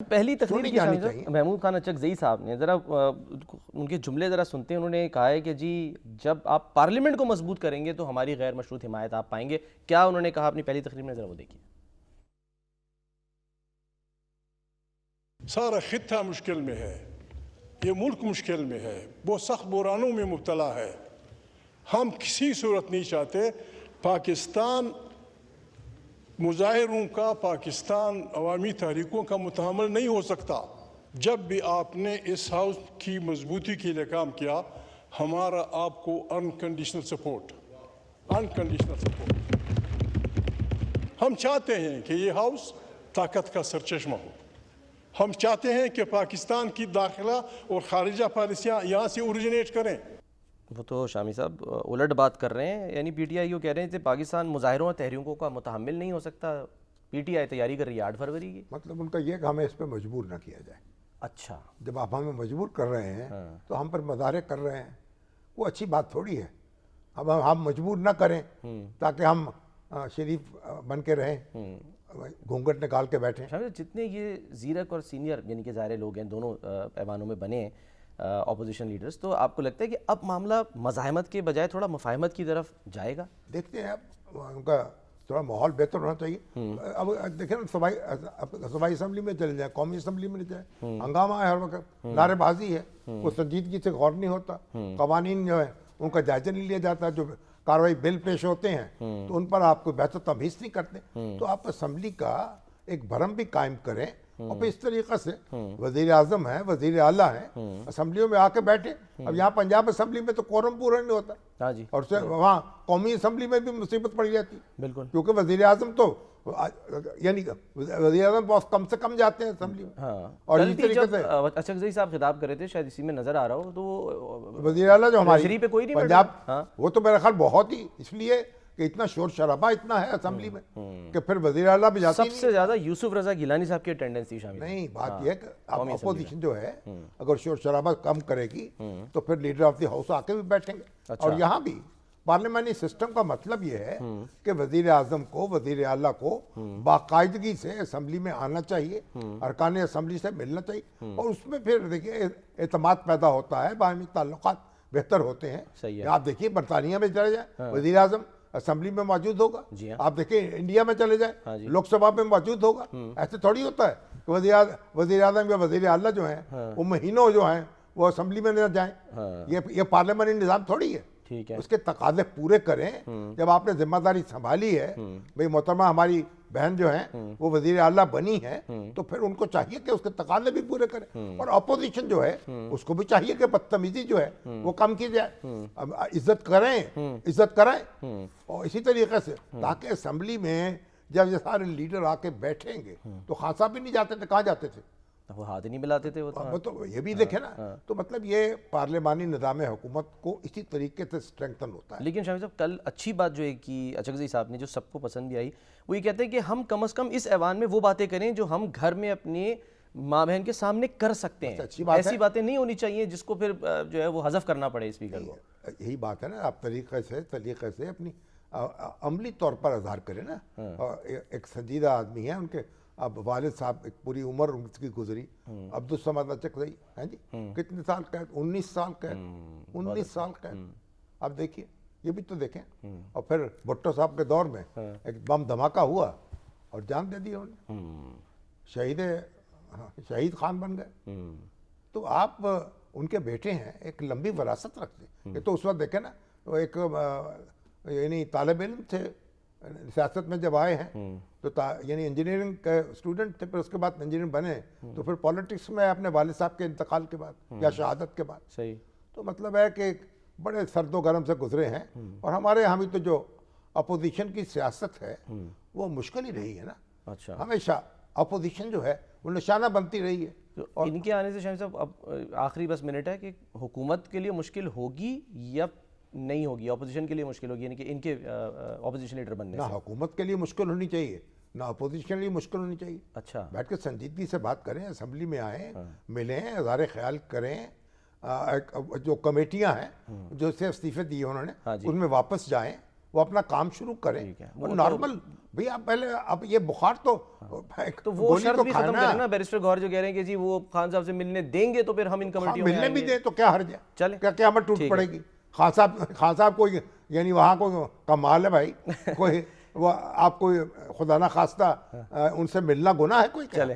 पहली तकरीर सुनी की जानी शामिल चाहिए। महमूद खान अचकज़ई साहब ने ज़रा उनके जुमले ज़रा सुनते हैं। उन्होंने कहा है कि जी जब आप पार्लियामेंट को मजबूत करेंगे तो हमारी गैर मशरूत हिमायत आप पाएंगे। क्या उन्होंने कहा अपनी पहली तकरीर में, ज़रा वो देखिए। सारा खित्ता मुश्किल में है, ये मुल्क मुश्किल में है, वो सख्त बुरानों में मुब्तला है। हम किसी सूरत नहीं चाहते पाकिस्तान मुजाहिरों का, पाकिस्तान अवामी तहरीकों का मुतहम्मिल नहीं हो सकता। जब भी आपने इस हाउस की मजबूती के लिए काम किया, हमारा आपको अनकंडीशनल सपोर्ट, अनकंडीशनल सपोर्ट। हम चाहते हैं कि ये हाउस ताकत का सरचश्मा हो। हम चाहते हैं कि पाकिस्तान की दाखिला और खारिजा पॉलिसियाँ यहाँ से ओरिजिनेट करें। वो तो शामी साहब उलट बात कर रहे हैं, यानी पीटीआई को कह रहे हैं कि पाकिस्तान मुजाहिरों और तहरीकों का मुतहम्मिल नहीं हो सकता। पीटीआई तैयारी कर रही है 8 फरवरी की। मतलब उनका ये कि हमें इस पर मजबूर ना किया जाए। अच्छा, जब आप हमें मजबूर कर रहे हैं तो हम पर मदारे कर रहे हैं, वो अच्छी बात थोड़ी है। अब हम मजबूर ना करें ताकि हम शरीफ बन के रहें, घूंघट निकाल के बैठें। शामिल साहब, जितने ये ज़ीरक और सीनियर यानी कि ज़ाहिर लोग हैं, दोनों पैमानों में बने हैं अपोजिशन लीडर्स, तो आपको लगता है कि अब मामला मज़ाहमत के बजाय थोड़ा मुफाहमत की तरफ जाएगा? देखते हैं, अब उनका थोड़ा माहौल बेहतर होना चाहिए। अब देखें ना, सूबाई असम्बली में चले जाए, कौमी असम्बली में जाए, हंगामा है हर वक्त, नारेबाजी है, वो संजीदगी से गौर नहीं होता, कवानीन जो है उनका जायजा नहीं लिया जाता, जो कार्रवाई बिल पेश होते हैं तो उन पर आपको बेहतर तमीज़ नहीं करते। तो आप असम्बली का एक भरम भी कायम करें और फिर इस तरीक़े से वज़ीर आज़म है, वज़ीर आला है, असम्बलियों में आके बैठे। अब यहाँ पंजाब असम्बली में तो कोरम पूरा नहीं होता, हाँ जी, और वहाँ कौमी असम्बली में भी मुसीबत पड़ जाती, बिल्कुल, क्योंकि वज़ीर आज़म तो यानी वज़ीर आज़म बहुत कम से कम जाते हैं असम्बली में। हाँ। और कल इस भी तरीके जब से अचकज़ई साहब खिताब कर रहे थे, शायद इसी में नज़र आ रहा हो, तो वज़ीर आला जो हमारी ट्रेजरी पे कोई नहीं बैठा। पंजाब, हाँ। वो तो मेरा ख्याल बहुत ही, इसलिए कि इतना शोर शराबा इतना है असम्बली में कि फिर वज़ीर आला भी जाती सबसे ज़्यादा यूसुफ रज़ा गिलानी साहब की अटेंडेंस थी शामिल। नहीं। बात हाँ, यह है कि अब कौमी असम्बली अपोजिशन जो है अगर शोर शराबा कम करेगी तो फिर लीडर ऑफ द हाउस आके भी बैठेंगे। अच्छा। और यहाँ भी पार्लियामानी सिस्टम का मतलब यह है कि वज़ीर आज़म को, वज़ीर आला को बाकायदगी से असम्बली में आना चाहिए, अरकान असम्बली से मिलना चाहिए, और उसमें फिर देखिए एतमाद पैदा होता है, बाहमी ताल्लुकात बेहतर होते हैं। सही है। आप देखिए बरतानिया में चले जाए, वज़ीर आज़म असम्बली में मौजूद होगा। जी हाँ। आप देखिए इंडिया में चले जाए, हाँ जी। लोकसभा में मौजूद होगा। ऐसे थोड़ी होता है कि वज़ीर आज़म या वज़ीर आला जो है वो महीनों जो हैं वो असम्बली में न जाएं। ये पार्लियामेंटी निज़ाम थोड़ी है। ठीक है, उसके तकाज़े पूरे करें। जब आपने जिम्मेदारी संभाली है, भाई मोहतरमा हमारी बहन जो है वो वज़ीर आला बनी है, तो फिर उनको चाहिए कि उसके तकाज़े भी पूरे करें, और अपोजिशन जो है उसको भी चाहिए कि बदतमीजी जो है वो कम की जाए। अब इज्जत करें, इज्जत कराएं, और इसी तरीके से, ताकि असम्बली में जब ये सारे लीडर आके बैठेंगे तो खान साहब भी नहीं जाते थे, कहाँ जाते थे? वो हाथ ही नहीं मिलाते थे वो तो। वो तो ये भी देखे ना। तो मतलब ये पार्लियामानी निज़ाम हुकूमत को इसी तरीके से स्ट्रेंथन होता है। लेकिन शामिल साहब, कल अच्छी बात जो है कि अचकज़ई साहब ने, जो सबको पसंद भी आई, वो ये कहते हैं कि हम कम से कम इस ऐवान में वो बातें करें जो हम घर में अपने माँ बहन के सामने कर सकते हैं। अच्छी बात ऐसी है। बातें नहीं होनी चाहिए जिसको फिर जो है वो हज़फ करना पड़े स्पीकर को। यही बात है ना, आप तरीके से अपनी अमली तौर पर इजहार करें ना। और एक संजीदा आदमी है, उनके अब वालिद साहब एक पूरी उम्र उनकी गुजरी, अब्दुल समद अचकज़ई हैं जी, कितने साल कैद? 19 साल कैद, 19 साल कैद। अब देखिए, ये भी तो देखें। और फिर भुट्टो साहब के दौर में एक बम धमाका हुआ और जान दे दी उन्होंने, शहीद खान बन गए। तो आप उनके बेटे हैं, एक लंबी विरासत रखते। ये तो उस वक्त देखें ना, वो एक यानी तालिब इल्म थे, सियासत में जब आए हैं तो यानी इंजीनियरिंग के स्टूडेंट थे, फिर उसके बाद इंजीनियर बने, तो फिर पॉलिटिक्स में अपने वालिद साहब के इंतकाल के बाद या शहादत के बाद। सही। तो मतलब है कि बड़े सर्दो गर्म से गुजरे हैं। और हमारे यहाँ भी तो जो अपोजिशन की सियासत है वो मुश्किल ही रही है ना। अच्छा, हमेशा अपोजिशन जो है वो निशाना बनती रही है। तो इनके आने से शामिल साहब, अब आखिरी बस मिनट है कि हुकूमत के लिए मुश्किल होगी या नहीं होगी, अपोजिशन के लिए मुश्किल होगी, यानी कि इनके अपोजिशन लीडर बनने ना से? हुकूमत के लिए मुश्किल होनी चाहिए, ना अपोजिशन के लिए मुश्किल होनी चाहिए। अच्छा, बैठ के संजीदगी से बात करें, असम्बली में आए, मिलें, इज़हार ख्याल करें। जो कमेटियां हैं जो से इस्तीफे दिए उन्होंने, हाँ जी। उनमें वापस जाएं, वो अपना काम शुरू करें। ठीक है, वो नॉर्मल भाई, आप पहले अब ये बुखार तो तो वो गोली शर्त तो भी खत्म खाना करें ना बैरिस्टर गौहर जो कह रहे हैं कि जी वो खान साहब से मिलने देंगे तो फिर हम इन कमेटियों में मिलने भी आएंगे। दे तो क्या हर्ज है, चले। क्या क्या हमें टूट ठीक है। पड़ेगी। खान साहब कोई यानी वहाँ कोई कमाल है भाई, कोई वो आप कोई खुदा ना खास्ता उनसे मिलना गुनाह है कोई क्या? चले।